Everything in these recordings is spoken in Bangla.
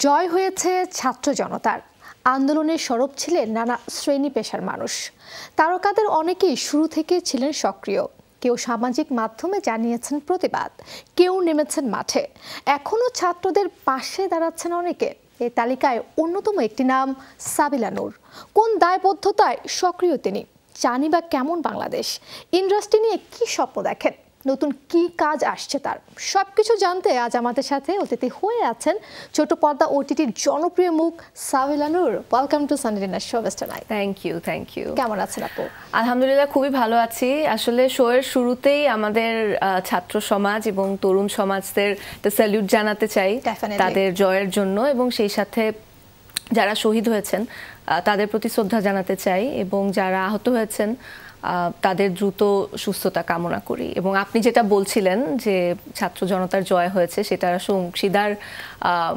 জয় হয়েছে ছাত্র জনতার। আন্দোলনের সরব ছিলেন নানা শ্রেণী পেশার মানুষ। তারকাদের অনেকেই শুরু থেকে ছিলেন সক্রিয়। কেউ সামাজিক মাধ্যমে জানিয়েছেন প্রতিবাদ, কেউ নেমেছেন মাঠে। এখনো ছাত্রদের পাশে দাঁড়াচ্ছেন অনেকে। এই তালিকায় অন্যতম একটি নাম সাবিলা নূর। কোন দায়বদ্ধতায় সক্রিয় তিনি? জানি বা কেমন বাংলাদেশ, ইন্ডাস্ট্রি নিয়ে কি স্বপ্ন দেখেন, নতুন কি কাজ আসছে তার, সবকিছু জানতে আজ আমাদের সাথে অতিথি হয়ে আছেন ছোট পর্দা ওটিটির জনপ্রিয় মুখ Sabila Nur. Welcome to Sunday dinner show mister night. Thank you. কেমন আছেন আপু? আলহামদুলিল্লাহ, খুবই ভালো আছি। আসলে শো এর শুরুতেই আমাদের ছাত্র সমাজ এবং তরুণ সমাজদের স্যালিউট জানাতে চাই তাদের জয়ের জন্য, এবং সেই সাথে যারা শহীদ হয়েছেন তাদের প্রতি শ্রদ্ধা জানাতে চাই, এবং যারা আহত হয়েছেন তাদের দ্রুত সুস্থতা কামনা করি। এবং আপনি যেটা বলছিলেন যে ছাত্র জনতার জয় হয়েছে, সেটা অংশীদার,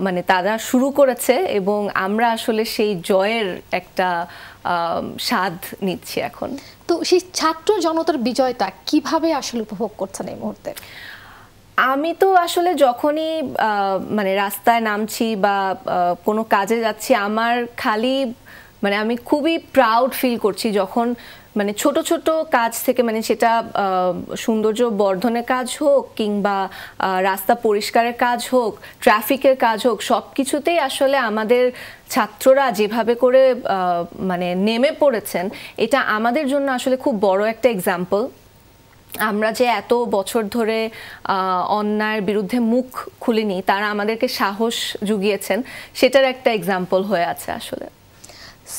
মানে তারা শুরু করেছে এবং আমরা আসলে সেই জয়ের একটা স্বাদ নিচ্ছি এখন। তো সেই ছাত্র জনতার বিজয়টা কিভাবে আসলে উপভোগ করছেন এই মুহূর্তে? আমি তো আসলে যখনই মানে রাস্তায় নামছি বা কোনো কাজে যাচ্ছি, আমার খালি মানে আমি খুবই প্রাউড ফিল করছি যখন মানে ছোট ছোট কাজ থেকে, মানে সেটা সৌন্দর্য বর্ধনের কাজ হোক কিংবা রাস্তা পরিষ্কারের কাজ হোক, ট্রাফিকের কাজ হোক, সব কিছুতেই আসলে আমাদের ছাত্ররা যেভাবে করে মানে নেমে পড়েছেন, এটা আমাদের জন্য আসলে খুব বড় একটা এক্সাম্পল। আমরা যে এত বছর ধরে অন্যায়ের বিরুদ্ধে মুখ খুলিনি, তারা আমাদেরকে সাহস জুগিয়েছেন, সেটার একটা এক্সাম্পল হয়ে আছে আসলে।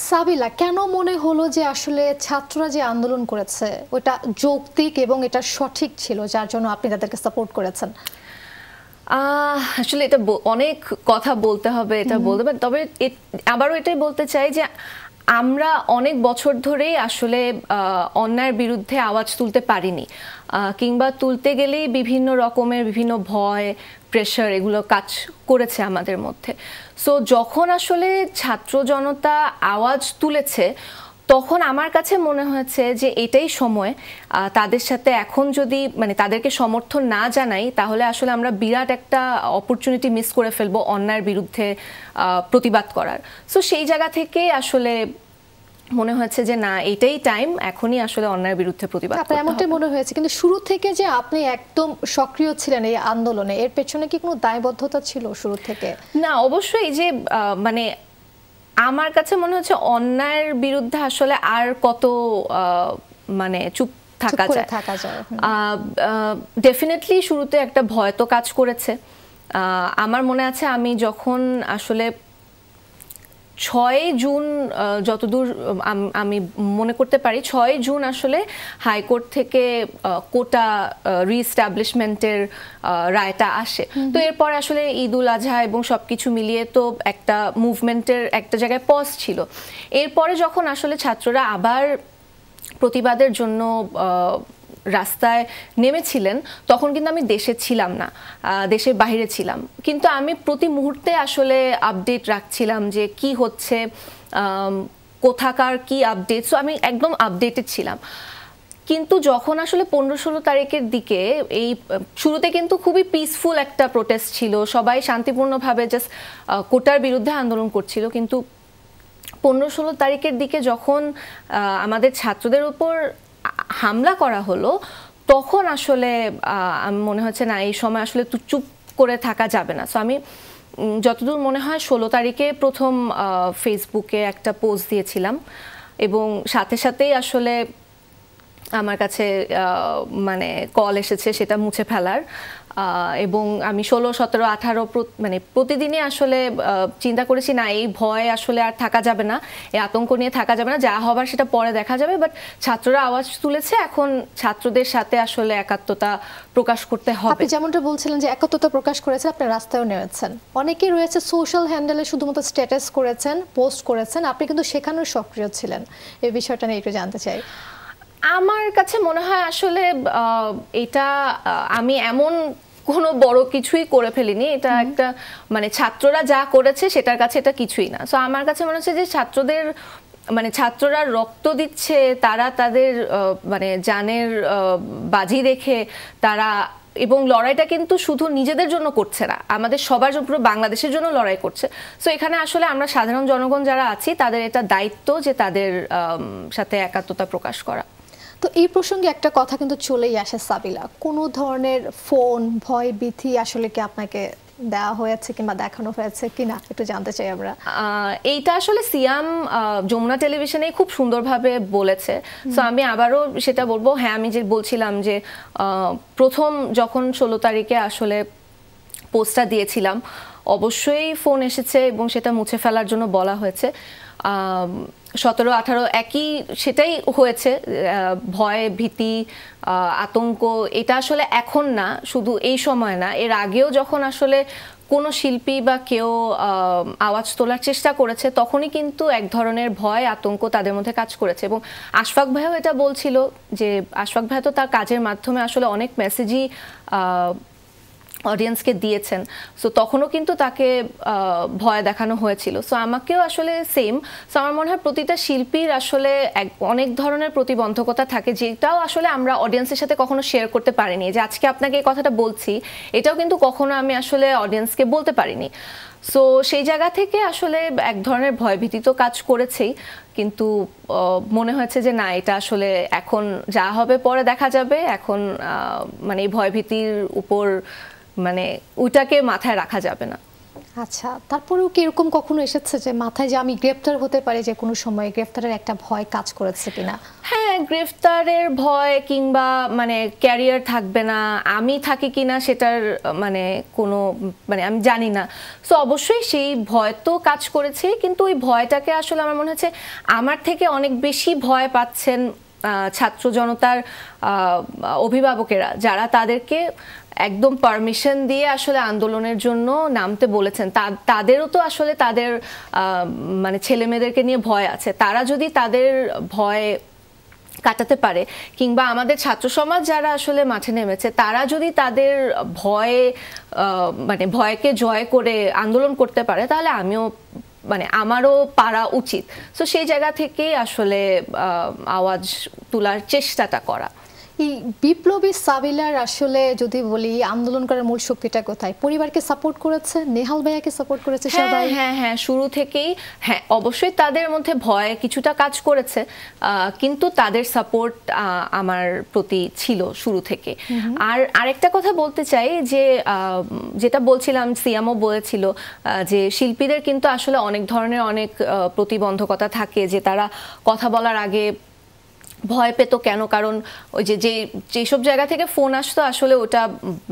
সাবিলা, কেন মনে হলো যে আসলে ছাত্ররা যে আন্দোলন করেছে ওটা যৌক্তিক এবং এটা সঠিক ছিল, যার জন্য আপনি তাদেরকে সাপোর্ট করেছেন? আসলে এটা অনেক কথা বলতে হবে, এটা বলতে পারি, তবে আবারও এটাই বলতে চাই যে আমরা অনেক বছর ধরেই আসলে অন্যায়ের বিরুদ্ধে আওয়াজ তুলতে পারিনি, কিংবা তুলতে গেলেই বিভিন্ন রকমের বিভিন্ন ভয়, প্রেশার, এগুলো কাজ করেছে আমাদের মধ্যে। সো যখন আসলে ছাত্র জনতা আওয়াজ তুলেছে, তখন আমার কাছে মনে হয়েছে যে এটাই সময় তাদের সাথে এখন যদি মানে তাদেরকে সমর্থন না জানাই, তাহলে আসলে আমরা বিরাট একটা অপরচুনিটি মিস করে ফেলবো অন্যায়ের বিরুদ্ধে প্রতিবাদ করার। সো সেই জায়গা থেকে আসলে মনে হয়েছে যে না, এটাই টাইম, এখনই আসলে অন্যায়ের বিরুদ্ধে প্রতিবাদ করতে হবে। এমনটাই মনে হয়েছে, কিন্তু শুরু থেকে যে আপনি একদম সক্রিয় ছিলেন এই আন্দোলনে, এর পেছনে কি কোনো দায়বদ্ধতা ছিল শুরু থেকে? না, অবশ্যই যে মানে আমার কাছে মনে হচ্ছে অন্যায়ের বিরুদ্ধে আসলে আর কত মানে চুপ থাকা যায়। ডেফিনেটলি শুরুতে একটা ভয় তো কাজ করেছে। আমার মনে আছে আমি যখন আসলে 6 জুন, যতদূর আমি মনে করতে পারি, 6 জুন আসলে হাইকোর্ট থেকে কোটা রিএস্টাবলিশমেন্টের রায়টা আসে। তো এরপর আসলে ঈদ উল আজহা এবং সবকিছু মিলিয়ে তো একটা মুভমেন্টের একটা জায়গায় পজ ছিল। এরপরে যখন আসলে ছাত্ররা আবার প্রতিবাদের জন্য রাস্তায় নেমেছিলেন, তখন কিন্তু আমি দেশে ছিলাম না, দেশের বাইরে ছিলাম, কিন্তু আমি প্রতি মুহূর্তে আসলে আপডেট রাখছিলাম যে কি হচ্ছে, কোথাকার কি আপডেট। সো আমি একদম আপডেটেড ছিলাম। কিন্তু যখন আসলে 15-16 তারিখের দিকে, এই শুরুতে কিন্তু খুবই পিসফুল একটা প্রোটেস্ট ছিল, সবাই শান্তিপূর্ণভাবে জাস্ট কোটার বিরুদ্ধে আন্দোলন করছিল, কিন্তু 15-16 তারিখের দিকে যখন আমাদের ছাত্রদের উপর হামলা করা হলো, তখন আসলে আমি মনে হচ্ছে না, এই সময় আসলে চুপ করে থাকা যাবে না। সো আমি যতদূর মনে হয় 16 তারিখে প্রথম ফেসবুকে একটা পোস্ট দিয়েছিলাম, এবং সাথে সাথেই আসলে আমার কাছে মানে কল এসেছে সেটা মুছে ফেলার। এবং আমি 16, 17, 18 মানে প্রতিদিনই আসলে চিন্তা করেছি না, এই ভয় আসলে আর থাকা যাবে না, এই আতঙ্ক নিয়ে থাকা যাবে না, যা হবার সেটা পরে দেখা যাবে। বাট ছাত্ররা আওয়াজ তুলেছে, এখন ছাত্রদের সাথে আসলে একাত্মতা প্রকাশ করতে হবে। আপনি যেমনটা বলছিলেন যে একাত্মতা প্রকাশ করেছেন, আপনি রাস্তায়ও নেমেছেন, অনেকেই রয়েছে সোশ্যাল হ্যান্ডেলে শুধুমাত্র স্ট্যাটাস করেছেন, পোস্ট করেছেন, আপনি কিন্তু সেখানেও সক্রিয় ছিলেন। এই বিষয়টা নিয়ে একটু জানতে চাই। আমার কাছে মনে হয় আসলে এটা আমি এমন কোনো বড় কিছুই করে ফেলিনি, এটা একটা মানে ছাত্ররা যা করেছে সেটার কাছে এটা কিছুই না। সো আমার কাছে মনে হচ্ছে যে ছাত্রদের মানে ছাত্ররা রক্ত দিচ্ছে, তারা তাদের মানে জানের বাজি রেখে তারা এবং লড়াইটা কিন্তু শুধু নিজেদের জন্য করছে না, আমাদের সবার জন্য, পুরো বাংলাদেশের জন্য লড়াই করছে। সো এখানে আসলে আমরা সাধারণ জনগণ যারা আছি তাদের এটা দায়িত্ব যে তাদের সাথে একাত্মতা প্রকাশ করা। তো এই প্রসঙ্গে একটা কথা কিন্তু চলেই আসে সাবিলা, কোনো ধরনের ফোন ভয় ভীতি আসলে কি আপনাকে দেওয়া হয়েছে কিংবা দেখানো হয়েছে কিনা একটু জানতে চাই আমরা। এইটা আসলে সিয়াম যমুনা টেলিভিশনে খুব সুন্দরভাবে বলেছে। সো আমি আবারও সেটা বলবো, হ্যাঁ আমি যে বলছিলাম যে প্রথম যখন 16 তারিখে আসলে পোস্টটা দিয়েছিলাম অবশ্যই ফোন এসেছে এবং সেটা মুছে ফেলার জন্য বলা হয়েছে। 17-18 একই সেটাই হয়েছে, ভয় ভীতি আতঙ্ক, এটা আসলে এখন না, শুধু এই সময় না, এর আগেও যখন আসলে কোনো শিল্পী বা কেউ আওয়াজ তোলার চেষ্টা করেছে তখনই কিন্তু এক ধরনের ভয় আতঙ্ক তাদের মধ্যে কাজ করেছে। এবং আশফাক ভাইও এটা বলছিল যে আশফাক ভাই তো তার কাজের মাধ্যমে আসলে অনেক মেসেজই অডিয়েন্সকে দিয়েছেন। সো তখনও কিন্তু তাকে ভয় দেখানো হয়েছিল। সো আমাকেও আসলে সেম। সো আমার মনে হয় প্রতিটা শিল্পীর আসলে অনেক ধরনের প্রতিবন্ধকতা থাকে, যেটাও আসলে আমরা অডিয়েন্সের সাথে কখনো শেয়ার করতে পারিনি। যে আজকে আপনাকে এই কথাটা বলছি, এটাও কিন্তু কখনো আমি আসলে অডিয়েন্সকে বলতে পারিনি। সো সেই জায়গা থেকে আসলে এক ধরনের ভয়ভীতি তো কাজ করেছেই, কিন্তু মনে হয়েছে যে না, এটা আসলে এখন যা হবে পরে দেখা যাবে, এখন মানে এই ভয়ভীতির উপর মানে ওইটাকে মাথায় রাখা যাবে না। আচ্ছা, তারপরেও কি এরকম কখনো এসেছে যে মাথায় যে আমি গ্রেফতার হতে পারি, যে কোনো সময় গ্রেফতারের একটা ভয় কাজ করেছে কিনা? হ্যাঁ, গ্রেফতারের ভয় কিংবা মানে ক্যারিয়ার থাকবে না, আমি থাকি কিনা সেটার মানে কোনো মানে আমি জানি না। সো অবশ্যই সেই ভয় তো কাজ করেছে, কিন্তু ওই ভয়টাকে আসলে আমার মনে হচ্ছে আমার থেকে অনেক বেশি ভয় পাচ্ছেন ছাত্র জনতার অভিভাবকেরা, যারা তাদেরকে একদম পারমিশন দিয়ে আসলে আন্দোলনের জন্য নামতে বলেছেন। তাদেরও তো আসলে তাদের মানে ছেলে মেয়েদেরকে নিয়ে ভয় আছে। তারা যদি তাদের ভয় কাটাতে পারে, কিংবা আমাদের ছাত্র সমাজ যারা আসলে মাঠে নেমেছে তারা যদি তাদের ভয়ে মানে ভয়কে জয় করে আন্দোলন করতে পারে, তাহলে আমিও মানে আমারও পারা উচিত। সো সেই জায়গা থেকে আসলে আওয়াজ তোলার চেষ্টাটা করা। এই বিপ্লবী সাবিলার আসলে যদি বলি আন্দোলন করার মূল শক্তিটা কোথায়? পরিবারকে সাপোর্ট করেছে, নেহাল ভাইয়াকে সাপোর্ট করেছে সবাই? হ্যাঁ হ্যাঁ, শুরু থেকেই হ্যাঁ অবশ্যই তাদের মধ্যে ভয় কিছুটা কাজ করেছে, কিন্তু তাদের সাপোর্ট আমার প্রতি ছিল শুরু থেকে। আর আরেকটা কথা বলতে চাই যে যেটা বলছিলাম, সিয়ামও বলেছিল যে শিল্পীদের কিন্তু আসলে অনেক ধরনের অনেক প্রতিবন্ধকতা থাকে, যে তারা কথা বলার আগে ভয় পেত কেন, কারণ ওই যেসব জায়গা থেকে ফোন আসতো আসলে ওটা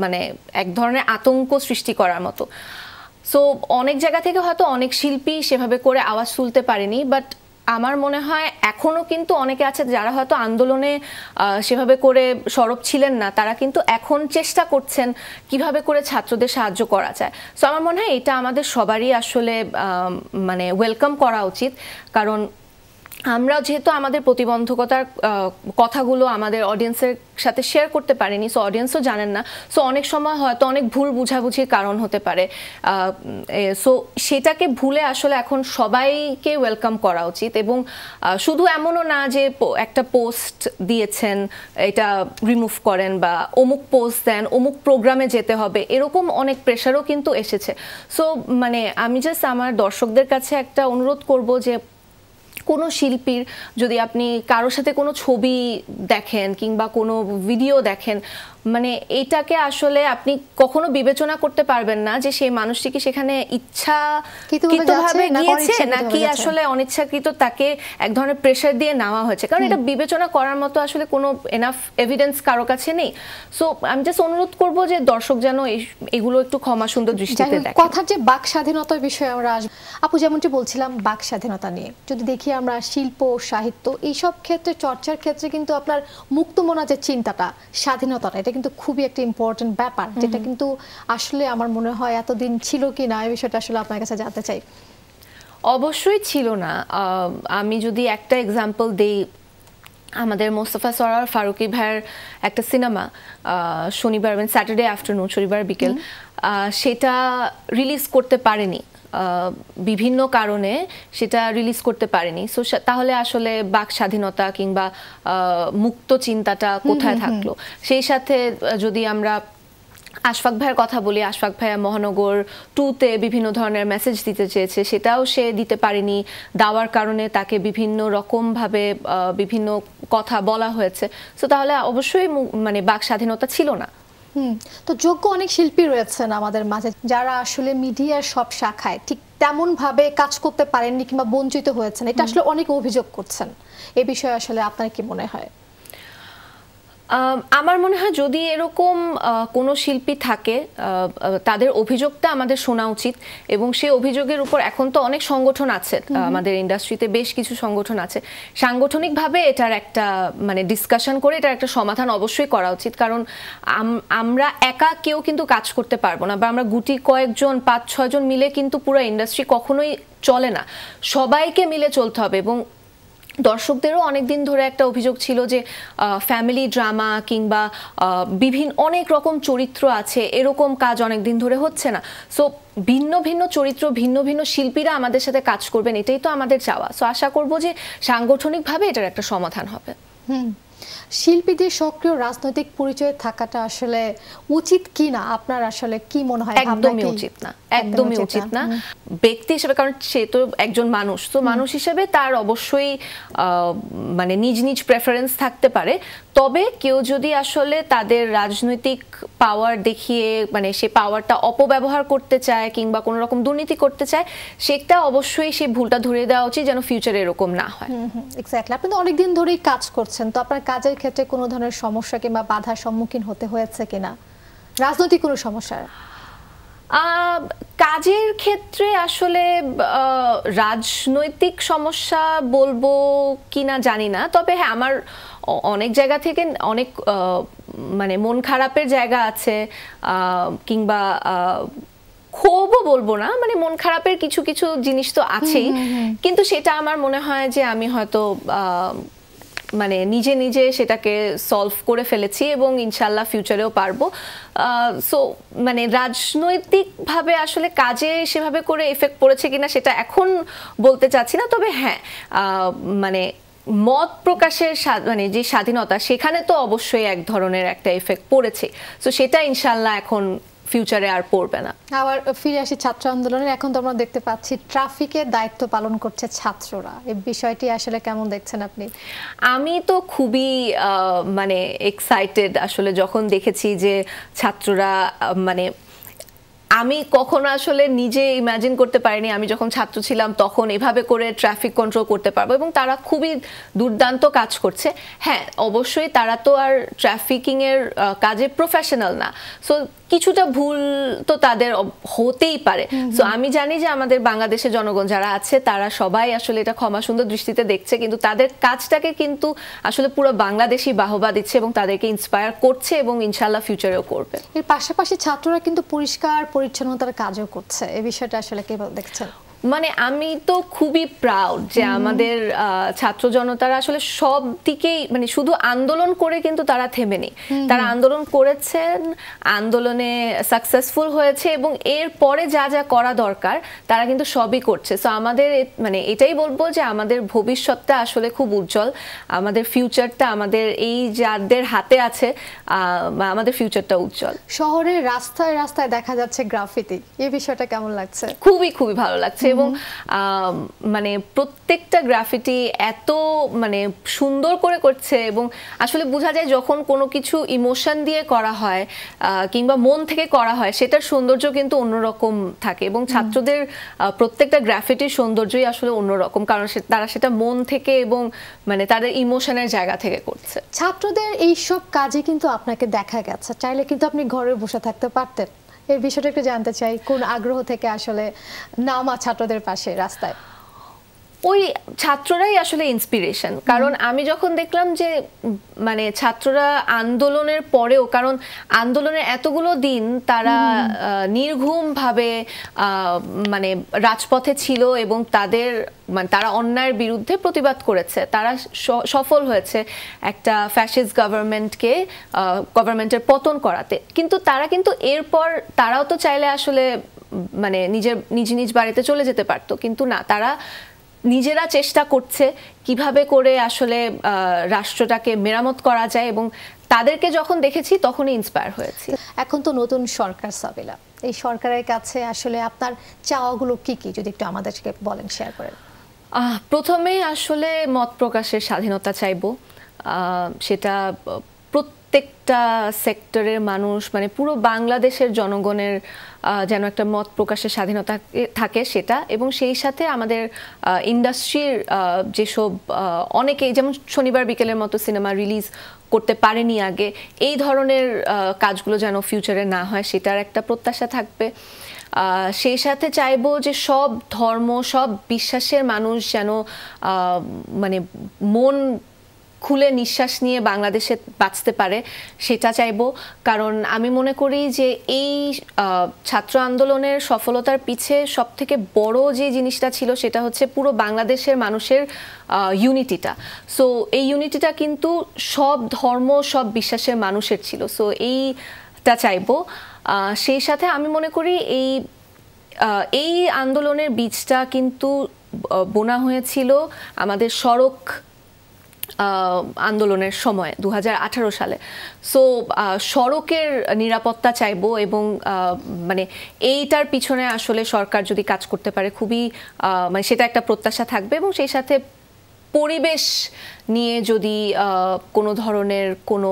মানে এক ধরনের আতঙ্ক সৃষ্টি করার মতো। সো অনেক জায়গা থেকে হয়তো অনেক শিল্পী সেভাবে করে আওয়াজ তুলতে পারেনি, বাট আমার মনে হয় এখনো কিন্তু অনেকে আছে যারা হয়তো আন্দোলনে সেভাবে করে সরব ছিলেন না, তারা কিন্তু এখন চেষ্টা করছেন কিভাবে করে ছাত্রদের সাহায্য করা যায়। সো আমার মনে হয় এটা আমাদের সবারই আসলে মানে ওয়েলকাম করা উচিত, কারণ আমরা যেহেতু আমাদের প্রতিবন্ধকতার কথাগুলো আমাদের অডিয়েন্সের সাথে শেয়ার করতে পারিনি, সো অডিয়েন্সও জানেন না। সো অনেক সময় হয়তো অনেক ভুল বুঝাবুঝির কারণ হতে পারে। সো সেটাকে ভুলে আসলে এখন সবাইকে ওয়েলকাম করা উচিত। এবং শুধু এমনও না যে একটা পোস্ট দিয়েছেন এটা রিমুভ করেন, বা অমুক পোস্ট দেন অমুক প্রোগ্রামে যেতে হবে, এরকম অনেক প্রেশারও কিন্তু এসেছে। সো মানে আমি জাস্ট আমার দর্শকদের কাছে একটা অনুরোধ করব যে কোনো শিল্পীর যদি আপনি কারোর সাথে কোনো ছবি দেখেন কিংবা কোনো ভিডিও দেখেন, মানে এটাকে আসলে আপনি কখনো বিবেচনা করতে পারবেন না যে সেই মানুষটি কি সেখানে ইচ্ছাকৃতভাবে গিয়েছে নাকি আসলে অনিচ্ছাকৃত তাকে এক ধরনের প্রেশার দিয়ে নেওয়া হয়েছে, কারণ এটা বিবেচনা করার মতো আসলে কোনো এনাফ এভিডেন্স কারো কাছে নেই। সো আমি জাস্ট অনুরোধ করব যে দর্শক যেন এগুলো একটু ক্ষমা সুন্দর দৃষ্টিতে দেখে। কথার যে বাক স্বাধীনতার বিষয়ে আমরা আপু যেমনটি বলছিলাম বাক স্বাধীনতা নিয়ে যদি দেখি আমরা, শিল্প সাহিত্য এইসব ক্ষেত্রে চর্চার ক্ষেত্রে কিন্তু আপনার মুক্তমনা যে চিন্তাটা, স্বাধীনতাটা, এটা কিন্তু খুবই একটা ইম্পর্টেন্ট ব্যাপার, যেটা কিন্তু আসলে আমার মনে হয় এতদিন ছিল কি না এই বিষয়টা আসলে আপনার কাছে জানতে চাই। অবশ্যই ছিল না। আমি যদি একটা এক্সাম্পল দেই, আমাদের মোস্তফা সরোয়ার ফারুকী ভাইয়ের একটা সিনেমা শনিবার স্যাটারডে আফটারনুন, শনিবার বিকেল, সেটা রিলিজ করতে পারেনি, বিভিন্ন কারণে সেটা রিলিজ করতে পারেনি। সো তাহলে আসলে বাক স্বাধীনতা কিংবা মুক্ত চিন্তাটা কোথায় থাকলো? সেই সাথে যদি আমরা আশফাক ভাইয়ের কথা বলি, আশফাক ভাইয়া মহানগর 2-তে বিভিন্ন ধরনের মেসেজ দিতে চেয়েছে, সেটাও সে দিতে পারেনি। দেওয়ার কারণে তাকে বিভিন্ন রকমভাবে বিভিন্ন কথা বলা হয়েছে। সো তাহলে অবশ্যই মানে বাক স্বাধীনতা ছিল না। তো যোগ্য অনেক শিল্পী রয়েছেন আমাদের মাঝে যারা আসলে মিডিয়ার সব শাখায় ঠিক তেমন ভাবে কাজ করতে পারেননি কিংবা বঞ্চিত হয়েছেন, এটা আসলে অনেক অভিযোগ করছেন। এই বিষয়ে আসলে আপনার কি মনে হয়? আমার মনে হয় যদি এরকম কোনো শিল্পী থাকে তাদের অভিযোগটা আমাদের শোনা উচিত, এবং সেই অভিযোগের উপর এখন তো অনেক সংগঠন আছে আমাদের ইন্ডাস্ট্রিতে, বেশ কিছু সংগঠন আছে, সাংগঠনিকভাবে এটার একটা মানে ডিসকাশন করে এটার একটা সমাধান অবশ্যই করা উচিত। কারণ আমরা একা কেউ কিন্তু কাজ করতে পারবো না, বা আমরা গুটি কয়েকজন 5-6 জন মিলে কিন্তু পুরো ইন্ডাস্ট্রি কখনোই চলে না, সবাইকে মিলে চলতে হবে। এবং দর্শকদেরও অনেকদিন ধরে একটা অভিযোগ ছিল যে ফ্যামিলি ড্রামা কিংবা বিভিন্ন অনেক রকম চরিত্র আছে, এরকম কাজ অনেকদিন ধরে হচ্ছে না। সো ভিন্ন ভিন্ন চরিত্র, ভিন্ন ভিন্ন শিল্পীরা আমাদের সাথে কাজ করবেন, এটাই তো আমাদের চাওয়া। সো আশা করব যে সাংগঠনিকভাবে এটার একটা সমাধান হবে। শিল্পীদের সক্রিয় রাজনৈতিক পরিচয় থাকাটা আসলে উচিত কি না, আপনার আসলে কি মনে হয়? একদমই উচিত না, একদমই উচিত না ব্যক্তি হিসেবে, কারণ সে তো একজন মানুষ, তো মানুষ হিসেবে তার অবশ্যই মানে নিজ নিজ প্রেফারেন্স থাকতে পারে। তবে কেউ যদি আসলে তাদের রাজনৈতিক পাওয়ার দেখিয়ে মানে সে পাওয়ারটা অপব্যবহার করতে চায় কিংবা কোনো রকম দুর্নীতি করতে চায়, সেটা অবশ্যই সে ভুলটা ধরিয়ে দেওয়া উচিত, যেন ফিউচারে এরকম না হয়। এক্স্যাক্টলি। আপনি তো অনেকদিন ধরেই কাজ করছেন, তো আপনার কাজের ক্ষেত্রে কোনো ধরনের সমস্যা কিংবা বাধার সম্মুখীন হতে হয়েছে কিনা, রাজনৈতিক কোনো সমস্যা? কাজের ক্ষেত্রে আসলে রাজনৈতিক সমস্যা বলবো কিনা জানি না, তবে হ্যাঁ আমার অনেক জায়গা থেকে অনেক মানে মন খারাপের জায়গা আছে, কিংবা ক্ষোভও বলবো না, মানে মন খারাপের কিছু কিছু জিনিস তো আছেই, কিন্তু সেটা আমার মনে হয় যে আমি হয়তো মানে নিজে নিজে সেটাকে সলভ করে ফেলেছি এবং ইনশাল্লাহ ফিউচারেও পারবো। সো মানে রাজনৈতিকভাবে আসলে কাজে সেভাবে করে এফেক্ট পড়েছে কিনা সেটা এখন বলতে চাচ্ছি না, তবে হ্যাঁ মানে মত প্রকাশের মানে যে স্বাধীনতা, সেখানে তো অবশ্যই এক ধরনের একটা এফেক্ট পড়েছে। সো সেটা ইনশাল্লাহ এখন ফিউচারে আর পড়বে না। আবার ফিরে আসি ছাত্র আন্দোলনের। এখন তো আমরা দেখতে পাচ্ছি ট্রাফিকের দায়িত্ব পালন করছে ছাত্ররা, এই বিষয়টি আসলে কেমন দেখছেন আপনি? আমি তো খুবই মানে এক্সাইটেড আসলে যখন দেখেছি যে ছাত্ররা মানে আমি কখনো আসলে নিজে ইমাজিন করতে পারিনি আমি যখন ছাত্র ছিলাম তখন এভাবে করে ট্রাফিক কন্ট্রোল করতে পারবো, এবং তারা খুবই দুর্দান্ত কাজ করছে। হ্যাঁ অবশ্যই তারা তো আর ট্রাফিকিং এর কাজে প্রফেশনাল না, সো কিছুটা ভুল তো তাদের হতেই পারে। সো আমি জানি যে আমাদের বাংলাদেশের জনগণ যারা আছে তারা সবাই আসলে এটা ক্ষমা সুন্দর দৃষ্টিতে দেখছে, কিন্তু তাদের কাজটাকে কিন্তু আসলে পুরো বাংলাদেশই বাহবা দিচ্ছে এবং তাদেরকে ইন্সপায়ার করছে, এবং ইনশাআল্লাহ ফিউচারেও করবে। এর পাশাপাশি ছাত্ররা কিন্তু পরিষ্কার পরিচ্ছন্নতার কাজও করছে, এই বিষয়টা আসলে কিভাবে দেখছেন? মানে আমি তো খুবই প্রাউড যে আমাদের ছাত্র জনতারা আসলে সব দিকেই মানে শুধু আন্দোলন করে কিন্তু তারা থেমেনি, তারা আন্দোলন করেছেন, আন্দোলনে সাকসেসফুল হয়েছে, এবং এর পরে যা যা করা দরকার তারা কিন্তু সবই করছে। সো আমাদের মানে এটাই বলবো যে আমাদের ভবিষ্যৎটা আসলে খুব উজ্জ্বল, আমাদের ফিউচারটা আমাদের এই যাদের হাতে আছে, আমাদের ফিউচারটা উজ্জ্বল। শহরের রাস্তায় রাস্তায় দেখা যাচ্ছে গ্রাফিতি, এই বিষয়টা কেমন লাগছে? খুবই খুবই ভালো লাগছে, এবং মানে প্রত্যেকটা গ্রাফিটি এত মানে সুন্দর করে করছে, এবং আসলে বোঝা যায় যখন কোনো কিছু ইমোশন দিয়ে করা হয় কিংবা মন থেকে করা হয় সেটার সৌন্দর্য কিন্তু অন্যরকম থাকে, এবং ছাত্রদের প্রত্যেকটা গ্রাফিটির সৌন্দর্যই আসলে অন্যরকম, কারণ তারা সেটা মন থেকে এবং মানে তাদের ইমোশনের জায়গা থেকে করছে। ছাত্রদের এইসব কাজে কিন্তু আপনাকে দেখা গেছে, চাইলে কিন্তু আপনি ঘরে বসে থাকতে পারতেন, এই বিষয়টা একটু জানতে চাই। কোন আগ্রহ থেকে আসলে নামা ছাত্রদের পাশে রাস্তায়? ওই ছাত্ররাই আসলে ইন্সপিরেশন, কারণ আমি যখন দেখলাম যে মানে ছাত্ররা আন্দোলনের পরেও, কারণ আন্দোলনের এতগুলো দিন তারা নির্ঘুমভাবে মানে রাজপথে ছিল এবং তাদের মানে তারা অন্যায়ের বিরুদ্ধে প্রতিবাদ করেছে, তারা সফল হয়েছে একটা ফ্যাসিস্ট গভর্নমেন্টের পতন করাতে, কিন্তু তারা কিন্তু এরপর তারাও তো চাইলে আসলে মানে নিজ নিজ বাড়িতে চলে যেতে পারতো, কিন্তু না, তারা নিজেরা চেষ্টা করছে কিভাবে করে আসলে রাষ্ট্রটাকে মেরামত করা যায়, এবং তাদেরকে যখন দেখেছি তখনই ইন্সপায়ার হয়েছি। এখন তো নতুন সরকার সাবিলা, এই সরকারের কাছে আসলে আপনার চাওয়াগুলো কি কি যদি একটু আমাদেরকে বলেন, শেয়ার করেন। প্রথমেই আসলে মত প্রকাশের স্বাধীনতা চাইবো, সেটা প্রত্যেকটা সেক্টরের মানুষ মানে পুরো বাংলাদেশের জনগণের যেন একটা মত প্রকাশের স্বাধীনতা থাকে সেটা, এবং সেই সাথে আমাদের ইন্ডাস্ট্রির যেসব অনেকেই যেমন শনিবার বিকেলের মতো সিনেমা রিলিজ করতে পারেনি আগে, এই ধরনের কাজগুলো যেন ফিউচারে না হয় সেটার একটা প্রত্যাশা থাকবে। সেই সাথে চাইবো যে সব ধর্ম সব বিশ্বাসের মানুষ যেন মানে মন খুলে নিঃশ্বাস নিয়ে বাংলাদেশে বাঁচতে পারে সেটা চাইবো। কারণ আমি মনে করি যে এই ছাত্র আন্দোলনের সফলতার পিছে সবথেকে বড় যে জিনিসটা ছিল সেটা হচ্ছে পুরো বাংলাদেশের মানুষের ইউনিটিটা। সো এই ইউনিটিটা কিন্তু সব ধর্ম সব বিশ্বাসের মানুষের ছিল, সো এইটা চাইবো। সেই সাথে আমি মনে করি এই আন্দোলনের বীজটা কিন্তু বোনা হয়েছিল আমাদের সড়ক আন্দোলনের সময় 2018 সালে। সো সড়কের নিরাপত্তা চাইবো, এবং মানে এইটার পিছনে আসলে সরকার যদি কাজ করতে পারে খুবই মানে সেটা একটা প্রত্যাশা থাকবে। এবং সেই সাথে পরিবেশ নিয়ে যদি কোনো ধরনের কোনো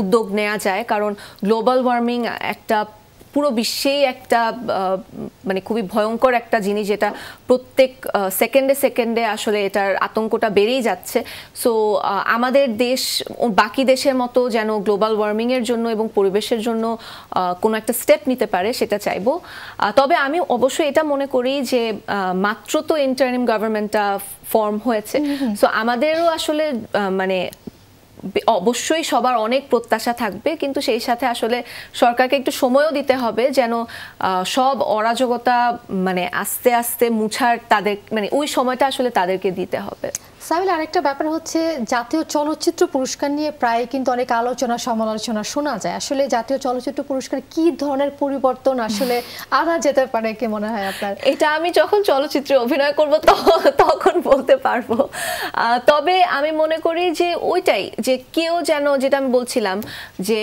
উদ্যোগ নেওয়া যায়, কারণ গ্লোবাল ওয়ার্মিং একটা পুরো বিশ্বেই একটা মানে খুবই ভয়ঙ্কর একটা জিনিস, যেটা প্রত্যেক সেকেন্ডে সেকেন্ডে আসলে এটার আতঙ্কটা বেড়েই যাচ্ছে। সো আমাদের দেশ বাকি দেশের মতো যেন গ্লোবাল ওয়ার্মিংয়ের জন্য এবং পরিবেশের জন্য কোনো একটা স্টেপ নিতে পারে সেটা চাইবো। তবে আমি অবশ্যই এটা মনে করি যে মাত্র তো ইন্টারিম গভর্নমেন্টটা ফর্ম হয়েছে, সো আমাদেরও আসলে মানে অবশ্যই সবার অনেক প্রত্যাশা থাকবে, কিন্তু সেই সাথে আসলে সরকারকে একটু সময়ও দিতে হবে যেন সব অরাজকতা মানে আস্তে আস্তে মুছার তাদের মানে ওই সময়টা আসলে তাদেরকে দিতে হবে। সাবিলা, আরেকটা ব্যাপার হচ্ছে জাতীয় চলচ্চিত্র পুরস্কার নিয়ে প্রায় কিন্তু অনেক আলোচনা সমালোচনা শোনা যায়। আসলে জাতীয় চলচ্চিত্র পুরস্কার কি ধরনের পরিবর্তন আসলে আনা যেতে পারে, কি মনে হয় আপনার? এটা আমি যখন চলচ্চিত্রে অভিনয় করব তখন বলতে পারবো। তবে আমি মনে করি যে ওইটাই যে কেউ যেন, যেটা আমি বলছিলাম যে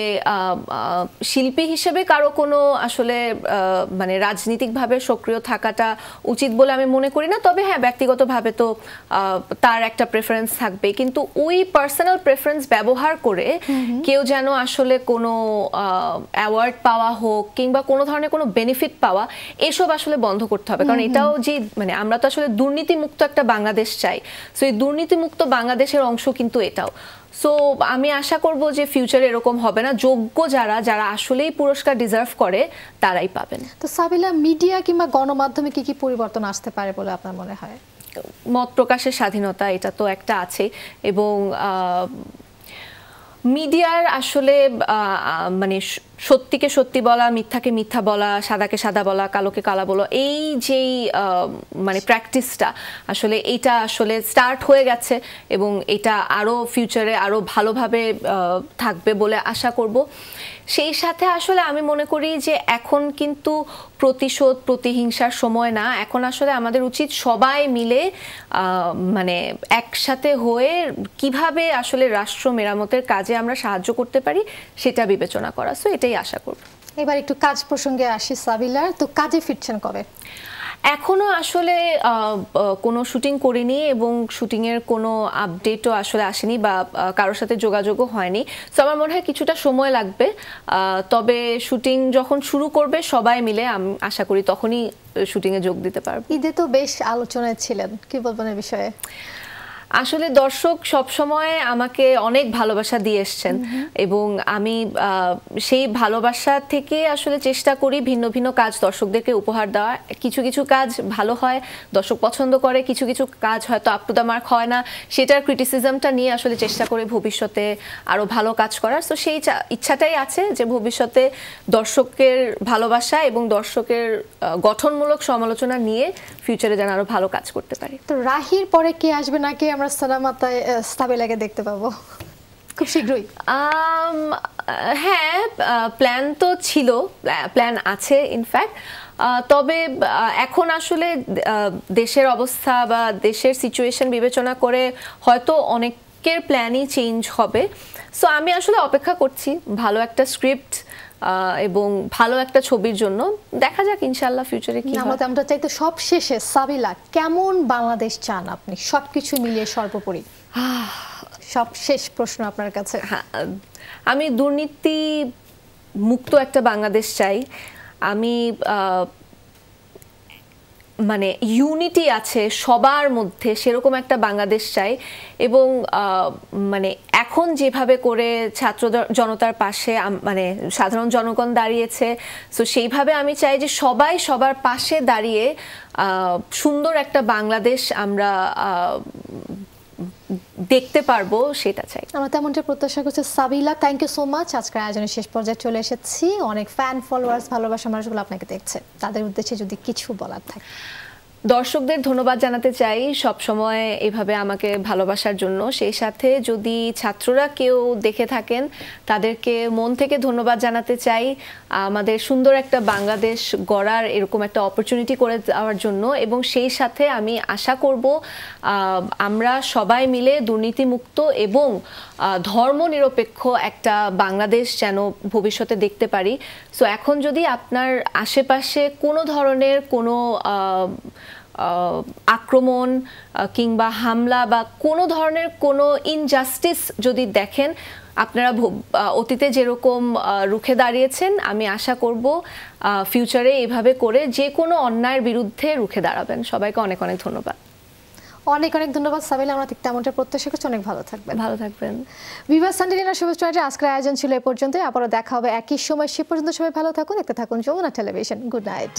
শিল্পী হিসেবে কারো কোনো আসলে মানে রাজনীতিকভাবে সক্রিয় থাকাটা উচিত বলে আমি মনে করি না। তবে হ্যাঁ, ব্যক্তিগতভাবে তো তার একটা প্রেফারেন্স থাকবে, কিন্তু ওই পার্সোনাল প্রেফারেন্স ব্যবহার করে কেউ যেন আসলে কোনো অ্যাওয়ার্ড পাওয়া হোক কিংবা কোনো ধরনের কোনো বেনিফিট পাওয়া, এসব আসলে বন্ধ করতে হবে। কারণ এটাও যে মানে আমরা তো আসলে দুর্নীতিমুক্ত একটা বাংলাদেশ চাই, সো এই দুর্নীতিমুক্ত বাংলাদেশের অংশ কিন্তু এটাও। সো আমি আশা করব যে ফিউচারে এরকম হবে না, যোগ্য যারা আসলেই পুরস্কার ডিজার্ভ করে তারাই পাবেন। তো সাবিলা, মিডিয়া কিংবা গণমাধ্যমে কি কি পরিবর্তন আসতে পারে বলে আপনার মনে হয়? মত প্রকাশের স্বাধীনতা এটা তো একটা আছে, এবং মিডিয়ার আসলে মানে সত্যিকে সত্যি বলা, মিথ্যাকে মিথ্যা বলা, সাদাকে সাদা বলা, কালোকে কালা বলা, এই যেই মানে প্র্যাকটিসটা আসলে এইটা আসলে স্টার্ট হয়ে গেছে, এবং এটা আরও ফিউচারে আরও ভালোভাবে থাকবে বলে আশা করব। সেই সাথে আসলে আমি মনে করি যে এখন কিন্তু প্রতিশোধ প্রতিহিংসার সময় না, এখন আসলে আমাদের উচিত সবাই মিলে মানে একসাথে হয়ে কিভাবে আসলে রাষ্ট্র মেরামতের কাজে আমরা সাহায্য করতে পারি সেটা বিবেচনা করা। সো এটাই আশা করব। এবার একটু কাজ প্রসঙ্গে আসি সাবিলার, তো কাজে ফিরছেন কবে? এখনো আসলে কোনো শুটিং করিনি, এবং শুটিংয়ের কোনো আপডেটও আসলে আসেনি বা কারোর সাথে যোগাযোগও হয়নি। সো আমার মনে হয় কিছুটা সময় লাগবে, তবে শুটিং যখন শুরু করবে সবাই মিলে আমি আশা করি তখনই শুটিংয়ে যোগ দিতে পারবো। ঈদে তো বেশ আলোচনায় ছিলেন, কি বলবেন এই বিষয়ে? আসলে দর্শক সবসময় আমাকে অনেক ভালোবাসা দিয়ে এসছেন, এবং আমি সেই ভালোবাসা থেকে আসলে চেষ্টা করি ভিন্ন ভিন্ন কাজ দর্শকদেরকে উপহার দেওয়া। কিছু কিছু কাজ ভালো হয়, দর্শক পছন্দ করে, কিছু কিছু কাজ হয়তো আপ টু দ্য মার্ক হয় না, সেটার ক্রিটিসিজমটা নিয়ে আসলে চেষ্টা করে ভবিষ্যতে আরও ভালো কাজ করার। তো সেই ইচ্ছাটাই আছে যে ভবিষ্যতে দর্শকের ভালোবাসা এবং দর্শকের গঠনমূলক সমালোচনা নিয়ে ফিউচারে যেন আরও ভালো কাজ করতে পারি। তো রাহির পরে কে আসবে নাকি আমরা সাবিলাকে দেখতে পাবো খুব শীঘ্রই? হ্যাঁ, প্ল্যান তো ছিল, প্ল্যান আছে ইনফ্যাক্ট। তবে এখন আসলে দেশের অবস্থা বা দেশের সিচুয়েশন বিবেচনা করে হয়তো অনেকের প্ল্যানই চেঞ্জ হবে। সো আমি আসলে অপেক্ষা করছি ভালো একটা স্ক্রিপ্ট এবং ভালো একটা ছবির জন্য। দেখা যাক ইনশাআল্লাহ ফিউচারে কি হয়। আমরা চাইতে সব শেষে সাবিলা কেমন বাংলাদেশ চান আপনি, সবকিছু মিলিয়ে সর্বোপরি? সব শেষ প্রশ্ন আপনার কাছে। আমি দুর্নীতি মুক্ত একটা বাংলাদেশ চাই। আমি মানে ইউনিটি আছে সবার মধ্যে সেরকম একটা বাংলাদেশ চাই। এবং মানে এখন যেভাবে করে ছাত্র জনতার পাশে মানে সাধারণ জনগণ দাঁড়িয়েছে, সো সেইভাবে আমি চাই যে সবাই সবার পাশে দাঁড়িয়ে সুন্দর একটা বাংলাদেশ আমরা দেখতে পারবো, সেটা চাই। আমরা তেমনটা প্রত্যাশা করছি। সাবিলা, থ্যাংক ইউ সো মাচ। আজকের আয়োজনের শেষ পর্যায়ে চলে এসেছি। অনেক ফ্যান ফলোয়ার্স, ভালোবাসা মানুষগুলো আপনাকে দেখছে, তাদের উদ্দেশ্যে যদি কিছু বলার থাকে। দর্শকদের ধন্যবাদ জানাতে চাই সব সময় এভাবে আমাকে ভালোবাসার জন্য। সেই সাথে যদি ছাত্ররা কেউ দেখে থাকেন তাদেরকে মন থেকে ধন্যবাদ জানাতে চাই আমাদের সুন্দর একটা বাংলাদেশ গড়ার এরকম একটা অপরচুনিটি করে দেওয়ার জন্য। এবং সেই সাথে আমি আশা করব আমরা সবাই মিলে দুর্নীতিমুক্ত এবং ধর্মনিরপেক্ষ একটা বাংলাদেশ যেন ভবিষ্যতে দেখতে পারি। সো এখন যদি আপনার আশেপাশে কোনো ধরনের কোনো আক্রমণ কিংবা হামলা বা কোনো ধরনের কোনো ইনজাস্টিস যদি দেখেন, আপনারা অতীতে যেরকম রুখে দাঁড়িয়েছেন, আমি আশা করব ফিউচারে এভাবে করে যে কোনো অন্যায়ের বিরুদ্ধে রুখে দাঁড়াবেন। সবাইকে অনেক অনেক ধন্যবাদ। অনেক অনেক ধন্যবাদ সাবিলা। আমরা ঠিক তেমনটা প্রত্যাশা করছি। অনেক ভালো থাকবেন। ভালো থাকবেন। ভিউয়ার্স, সানডে ডিনার শুভেচ্ছা। আজকের আয়োজন ছিল এ পর্যন্তই। আবারও দেখা হবে একই সময়। সে পর্যন্ত সবাই ভালো থাকুন, দেখতে থাকুন যমুনা টেলিভিশন। Good night.